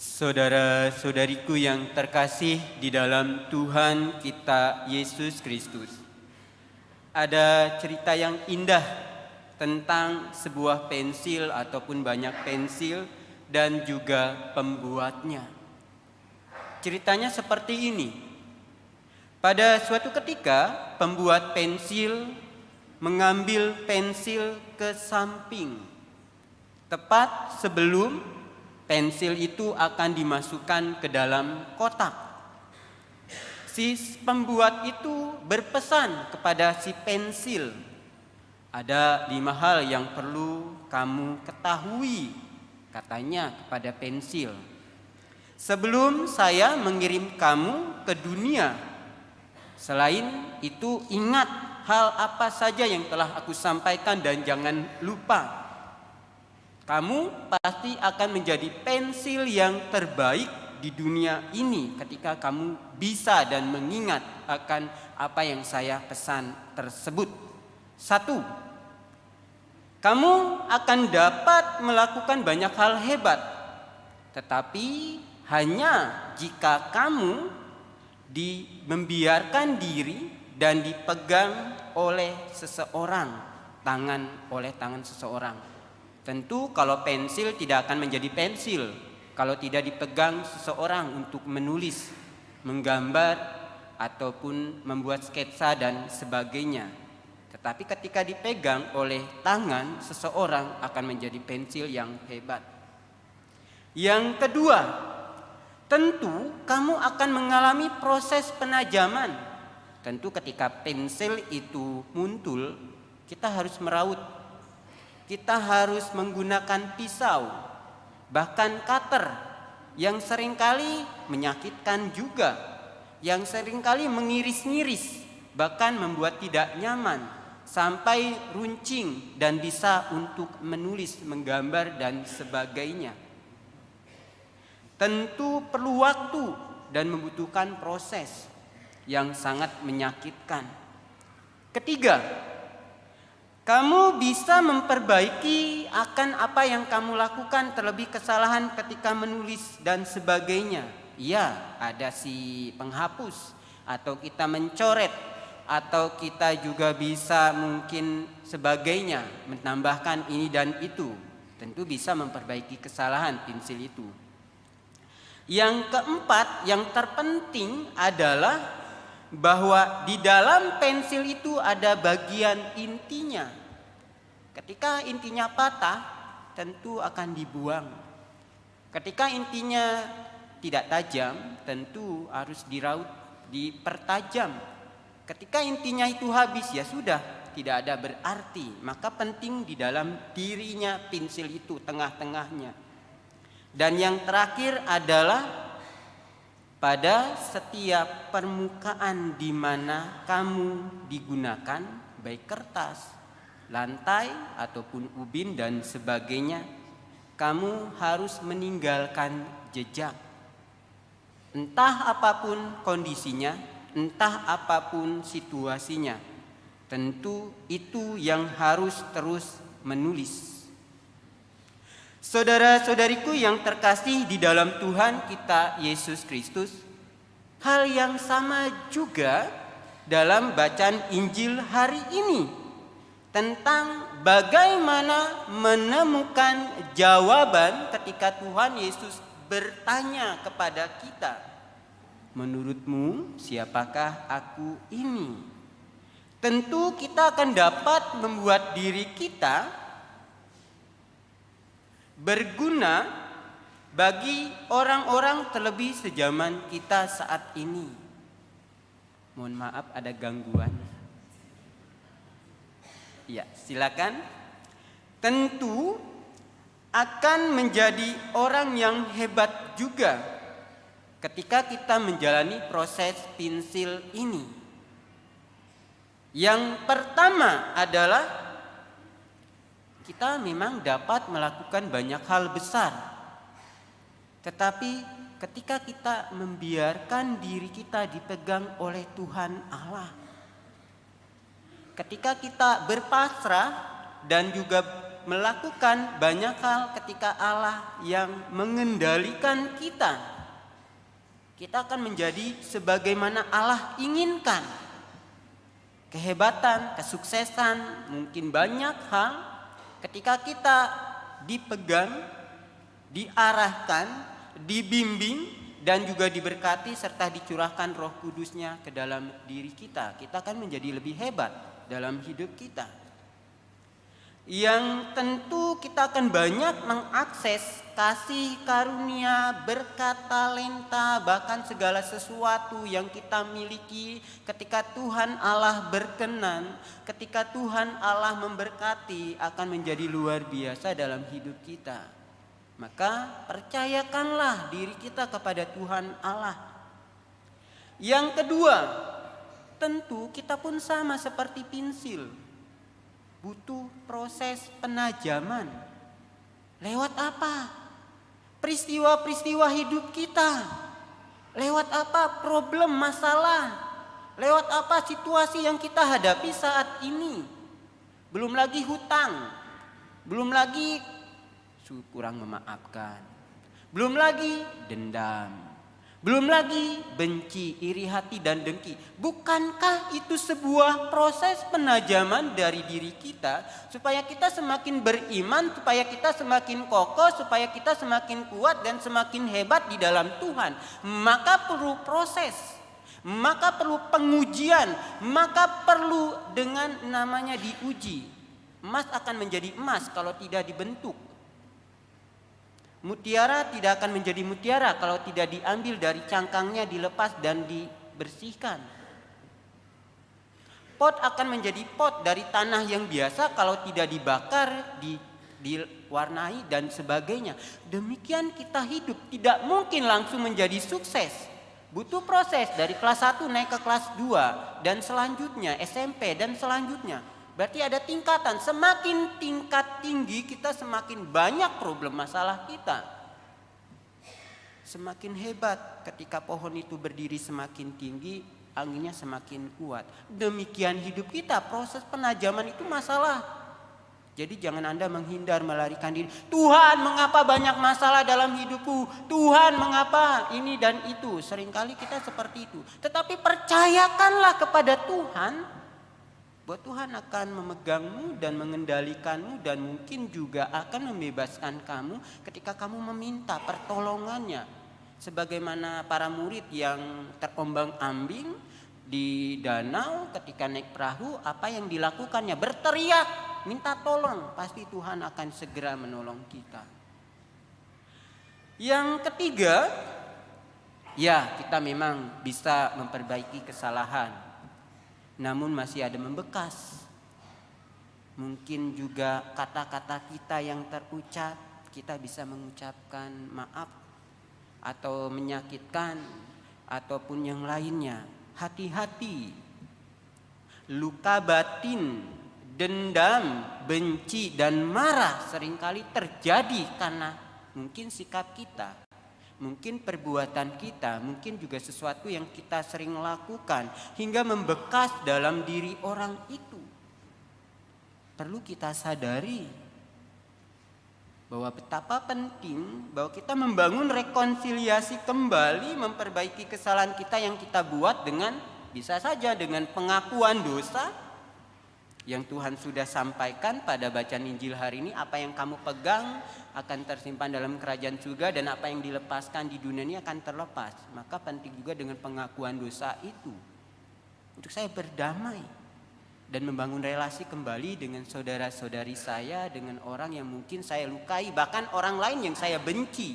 Saudara-saudariku yang terkasih di dalam Tuhan kita Yesus Kristus, ada cerita yang indah tentang sebuah pensil ataupun banyak pensil dan juga pembuatnya. Ceritanya seperti ini. Pada suatu ketika, pembuat pensil mengambil pensil ke samping, tepat sebelum pensil itu akan dimasukkan ke dalam kotak. Si pembuat itu berpesan kepada si pensil, ada 5 hal yang perlu kamu ketahui, katanya kepada pensil. Sebelum saya mengirim kamu ke dunia, selain itu ingat hal apa saja yang telah aku sampaikan dan jangan lupa. Kamu pasti akan menjadi pensil yang terbaik di dunia ini ketika kamu bisa dan mengingat akan apa yang saya pesan tersebut. 1. Kamu akan dapat melakukan banyak hal hebat, tetapi hanya jika kamu membiarkan diri dan dipegang oleh seseorang, oleh tangan seseorang. Tentu kalau pensil tidak akan menjadi pensil kalau tidak dipegang seseorang untuk menulis, menggambar, ataupun membuat sketsa dan sebagainya. Tetapi ketika dipegang oleh tangan seseorang akan menjadi pensil yang hebat. Yang kedua, tentu kamu akan mengalami proses penajaman. Tentu ketika pensil itu muncul, kita harus meraut. Kita harus menggunakan pisau, bahkan cutter yang seringkali menyakitkan juga, yang seringkali mengiris-ngiris, bahkan membuat tidak nyaman, sampai runcing dan bisa untuk menulis, menggambar dan sebagainya. Tentu perlu waktu dan membutuhkan proses yang sangat menyakitkan. Ketiga, kamu bisa memperbaiki akan apa yang kamu lakukan, terlebih kesalahan ketika menulis dan sebagainya. Iya, ada si penghapus, atau kita mencoret, atau kita juga bisa mungkin sebagainya, menambahkan ini dan itu. Tentu bisa memperbaiki kesalahan pensil itu. Yang keempat, yang terpenting adalah bahwa di dalam pensil itu ada bagian intinya. Ketika intinya patah, tentu akan dibuang. Ketika intinya tidak tajam, tentu harus diraut, dipertajam. Ketika intinya itu habis, ya sudah, tidak ada berarti. Maka penting di dalam dirinya pensil itu, tengah-tengahnya. Dan yang terakhir adalah pada setiap permukaan di mana kamu digunakan, baik kertas, lantai, ataupun ubin dan sebagainya, kamu harus meninggalkan jejak. Entah apapun kondisinya, entah apapun situasinya, tentu itu yang harus terus menulis. Saudara-saudariku yang terkasih di dalam Tuhan kita Yesus Kristus, hal yang sama juga dalam bacaan Injil hari ini tentang bagaimana menemukan jawaban ketika Tuhan Yesus bertanya kepada kita, menurutmu siapakah aku ini? Tentu kita akan dapat membuat diri kita berguna bagi orang-orang terlebih sejaman kita saat ini. Mohon maaf ada gangguan. Ya, silakan. Tentu akan menjadi orang yang hebat juga ketika kita menjalani proses pensil ini. Yang pertama adalah kita memang dapat melakukan banyak hal besar. Tetapi ketika kita membiarkan diri kita dipegang oleh Tuhan Allah, ketika kita berpasrah dan juga melakukan banyak hal ketika Allah yang mengendalikan kita. Kita akan menjadi sebagaimana Allah inginkan. Kehebatan, kesuksesan, mungkin banyak hal ketika kita dipegang, diarahkan, dibimbing, dan juga diberkati serta dicurahkan Roh Kudus-Nya ke dalam diri kita. Kita akan menjadi lebih hebat dalam hidup kita. Yang tentu kita akan banyak mengakses kasih karunia, berkat, talenta, bahkan segala sesuatu yang kita miliki ketika Tuhan Allah berkenan, ketika Tuhan Allah memberkati akan menjadi luar biasa dalam hidup kita. Maka percayakanlah diri kita kepada Tuhan Allah. Yang kedua, tentu kita pun sama seperti pensil. Butuh proses penajaman. Lewat apa? Peristiwa-peristiwa hidup kita. Lewat apa? Problem, masalah. Lewat apa? Situasi yang kita hadapi saat ini. Belum lagi hutang. Belum lagi kurang memaafkan. Belum lagi dendam. Belum lagi benci, iri hati, dan dengki. Bukankah itu sebuah proses penajaman dari diri kita supaya kita semakin beriman, supaya kita semakin kokoh, supaya kita semakin kuat dan semakin hebat di dalam Tuhan? Maka perlu proses, maka perlu pengujian, maka perlu dengan namanya diuji. Emas akan menjadi emas kalau tidak dibentuk. Mutiara tidak akan menjadi mutiara kalau tidak diambil dari cangkangnya, dilepas dan dibersihkan. Pot akan menjadi pot dari tanah yang biasa kalau tidak dibakar, diwarnai dan sebagainya. Demikian kita hidup, tidak mungkin langsung menjadi sukses. Butuh proses dari kelas 1 naik ke kelas 2 dan selanjutnya SMP dan selanjutnya. Berarti ada tingkatan, semakin tingkat tinggi kita semakin banyak problem masalah kita. Semakin hebat ketika pohon itu berdiri semakin tinggi, anginnya semakin kuat. Demikian hidup kita, proses penajaman itu masalah. Jadi jangan Anda menghindar, melarikan diri. Tuhan, mengapa banyak masalah dalam hidupku? Tuhan, mengapa ini dan itu? Seringkali kita seperti itu. Tetapi percayakanlah kepada Tuhan bahwa Tuhan akan memegangmu dan mengendalikanmu dan mungkin juga akan membebaskan kamu ketika kamu meminta pertolongannya. Sebagaimana para murid yang terombang-ambing di danau ketika naik perahu, apa yang dilakukannya? Berteriak, minta tolong. Pasti Tuhan akan segera menolong kita. Yang ketiga, ya kita memang bisa memperbaiki kesalahan. Namun masih ada membekas. Mungkin juga kata-kata kita yang terucap, kita bisa mengucapkan maaf atau menyakitkan ataupun yang lainnya. Hati-hati. Luka batin, dendam, benci dan marah seringkali terjadi karena mungkin sikap kita. Mungkin perbuatan kita, mungkin juga sesuatu yang kita sering lakukan hingga membekas dalam diri orang itu. Perlu kita sadari bahwa betapa penting bahwa kita membangun rekonsiliasi kembali, memperbaiki kesalahan kita yang kita buat dengan bisa saja dengan pengakuan dosa yang Tuhan sudah sampaikan pada bacaan Injil hari ini. Apa yang kamu pegang akan tersimpan dalam kerajaan surga dan apa yang dilepaskan di dunia ini akan terlepas. Maka penting juga dengan pengakuan dosa itu untuk saya berdamai dan membangun relasi kembali dengan saudara-saudari saya, dengan orang yang mungkin saya lukai, bahkan orang lain yang saya benci,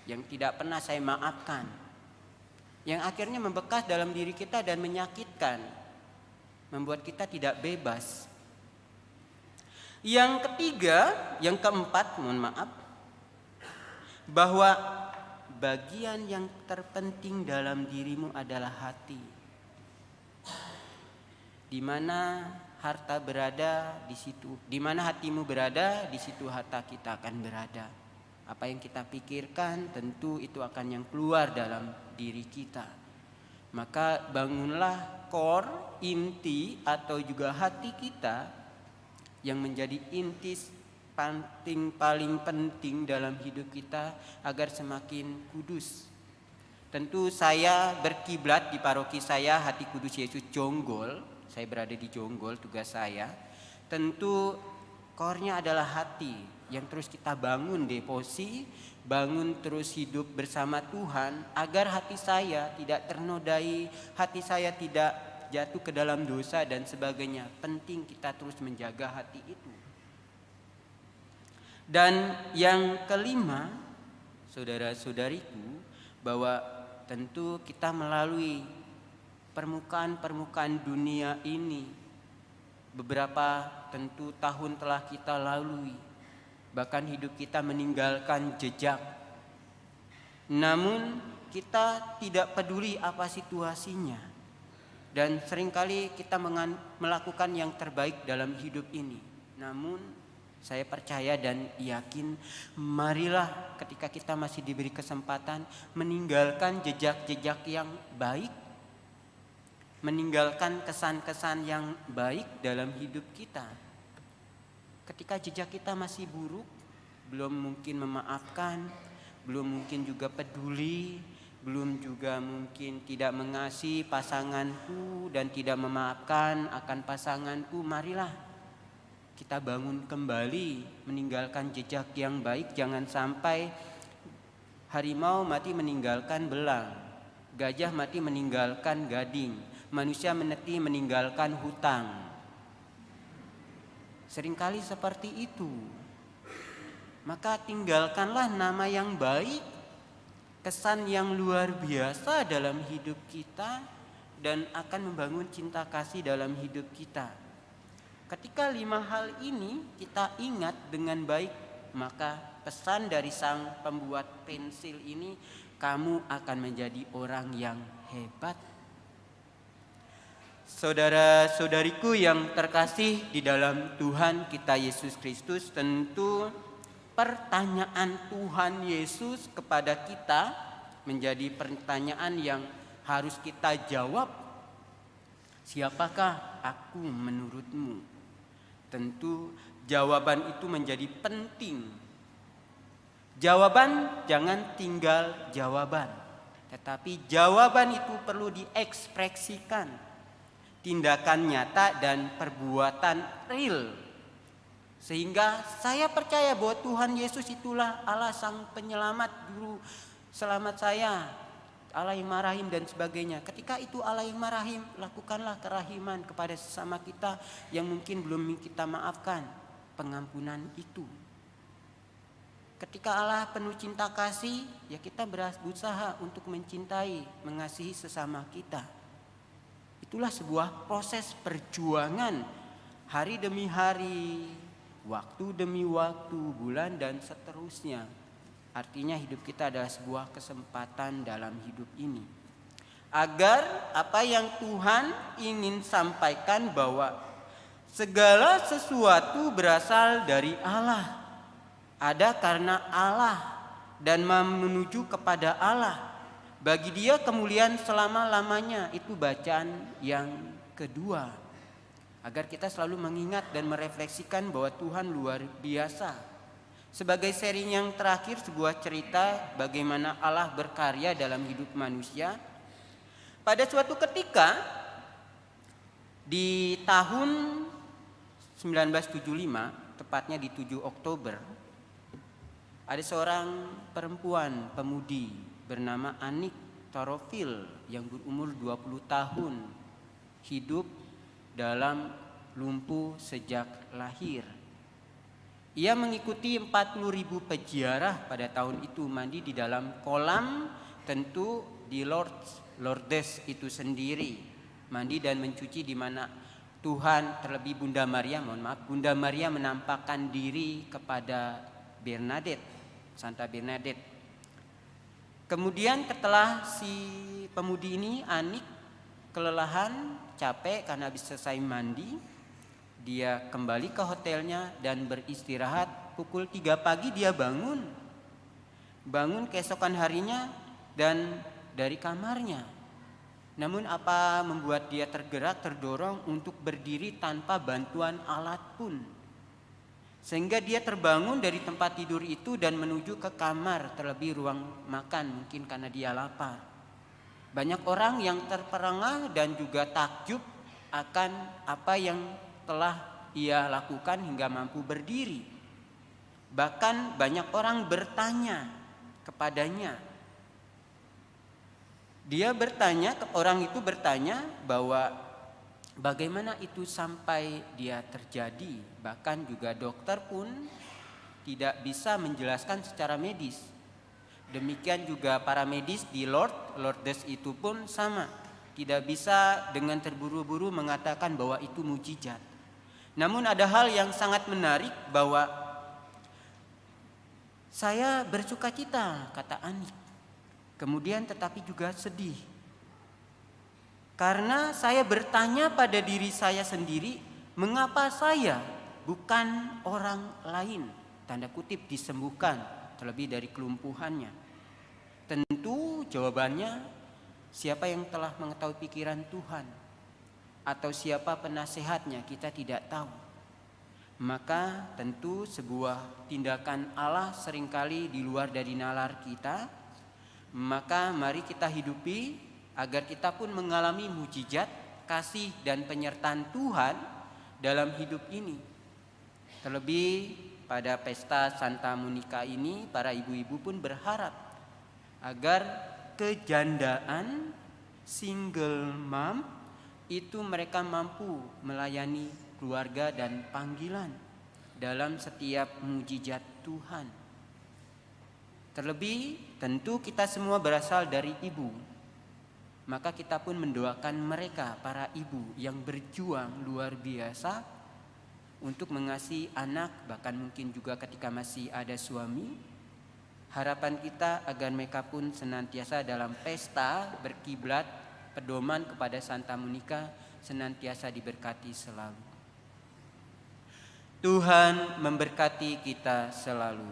yang tidak pernah saya maafkan, yang akhirnya membekas dalam diri kita dan menyakitkan, membuat kita tidak bebas. Yang ketiga, yang keempat, mohon maaf, bahwa bagian yang terpenting dalam dirimu adalah hati. Di mana harta berada, di situ, di mana hatimu berada, di situ harta kita akan berada. Apa yang kita pikirkan, tentu itu akan yang keluar dalam diri kita. Maka bangunlah core, inti atau juga hati kita yang menjadi inti paling penting dalam hidup kita agar semakin kudus. Tentu saya berkiblat di paroki saya Hati Kudus Yesus Jonggol. Saya berada di Jonggol, tugas saya. Tentu core-nya adalah hati yang terus kita bangun devosi, bangun terus hidup bersama Tuhan agar hati saya tidak ternodai, hati saya tidak jatuh ke dalam dosa dan sebagainya. Penting kita terus menjaga hati itu. Dan yang kelima, saudara-saudariku, bahwa tentu kita melalui permukaan dunia ini, beberapa tentu tahun telah kita lalui, bahkan hidup kita meninggalkan jejak. Namun kita tidak peduli apa situasinya, dan seringkali kita melakukan yang terbaik dalam hidup ini. Namun saya percaya dan yakin, marilah ketika kita masih diberi kesempatan meninggalkan jejak-jejak yang baik, meninggalkan kesan-kesan yang baik dalam hidup kita. Ketika jejak kita masih buruk, belum mungkin memaafkan, belum mungkin juga peduli, belum juga mungkin tidak mengasihi pasanganku dan tidak memaafkan akan pasanganku, marilah kita bangun kembali, meninggalkan jejak yang baik. Jangan sampai harimau mati meninggalkan belang, gajah mati meninggalkan gading, manusia mati meninggalkan hutang. Seringkali seperti itu. Maka tinggalkanlah nama yang baik, kesan yang luar biasa dalam hidup kita, dan akan membangun cinta kasih dalam hidup kita. Ketika 5 hal ini kita ingat dengan baik, maka pesan dari sang pembuat pensil ini, kamu akan menjadi orang yang hebat. Saudara-saudariku yang terkasih di dalam Tuhan kita Yesus Kristus, tentu pertanyaan Tuhan Yesus kepada kita menjadi pertanyaan yang harus kita jawab. Siapakah aku menurutmu? Tentu jawaban itu menjadi penting. Jawaban jangan tinggal jawaban, tetapi jawaban itu perlu diekspresikan. Tindakan nyata dan perbuatan real. Sehingga saya percaya bahwa Tuhan Yesus itulah Allah sang penyelamat, juru selamat saya, Allah yang marahim dan sebagainya. Ketika itu Allah yang marahim, lakukanlah kerahiman kepada sesama kita yang mungkin belum kita maafkan. Pengampunan itu. Ketika Allah penuh cinta kasih, ya kita berusaha untuk mencintai, mengasihi sesama kita. Itulah sebuah proses perjuangan hari demi hari, waktu demi waktu, bulan dan seterusnya. Artinya hidup kita adalah sebuah kesempatan dalam hidup ini. Agar apa yang Tuhan ingin sampaikan bahwa segala sesuatu berasal dari Allah. Ada karena Allah dan menuju kepada Allah. Bagi Dia kemuliaan selama-lamanya. Itu bacaan yang kedua. Agar kita selalu mengingat dan merefleksikan bahwa Tuhan luar biasa. Sebagai seri yang terakhir, sebuah cerita bagaimana Allah berkarya dalam hidup manusia. Pada suatu ketika di tahun 1975, tepatnya di 7 Oktober, ada seorang perempuan pemudi bernama Anik Torofil yang berumur 20 tahun, hidup dalam lumpuh sejak lahir. Ia mengikuti 40.000 peziarah pada tahun itu, mandi di dalam kolam, tentu di Lourdes itu sendiri, mandi dan mencuci di mana Tuhan, terlebih Bunda Maria menampakkan diri kepada Bernadette, Santa Bernadette. Kemudian setelah si pemudi ini, Anik, kelelahan, capek karena habis selesai mandi, dia kembali ke hotelnya dan beristirahat. Pukul 3 pagi dia bangun keesokan harinya dan dari kamarnya. Namun apa membuat dia tergerak, terdorong untuk berdiri tanpa bantuan alat pun. Sehingga dia terbangun dari tempat tidur itu dan menuju ke kamar, terlebih ruang makan, mungkin karena dia lapar. Banyak orang yang terperangah dan juga takjub akan apa yang telah ia lakukan hingga mampu berdiri. Bahkan banyak orang bertanya kepadanya. Orang itu bertanya bahwa bagaimana itu sampai dia terjadi. Bahkan juga dokter pun tidak bisa menjelaskan secara medis. Demikian juga para medis di Lourdes itu pun sama. Tidak bisa dengan terburu-buru mengatakan bahwa itu mukjizat. Namun ada hal yang sangat menarik bahwa saya bersukacita, kata Anik. Kemudian tetapi juga sedih. Karena saya bertanya pada diri saya sendiri, mengapa saya bukan orang lain, tanda kutip, disembuhkan terlebih dari kelumpuhannya. Tentu jawabannya, siapa yang telah mengetahui pikiran Tuhan atau siapa penasehatnya kita tidak tahu. Maka tentu sebuah tindakan Allah seringkali di luar dari nalar kita. Maka mari kita hidupi agar kita pun mengalami mukjizat, kasih dan penyertaan Tuhan dalam hidup ini. Terlebih pada pesta Santa Monica ini, para ibu-ibu pun berharap agar kejandaan single mom itu mereka mampu melayani keluarga dan panggilan dalam setiap mukjizat Tuhan. Terlebih tentu kita semua berasal dari ibu. Maka kita pun mendoakan mereka, para ibu yang berjuang luar biasa untuk mengasihi anak, bahkan mungkin juga ketika masih ada suami. Harapan kita agar mereka pun senantiasa dalam pesta berkiblat pedoman kepada Santa Monica senantiasa diberkati selalu. Tuhan memberkati kita selalu.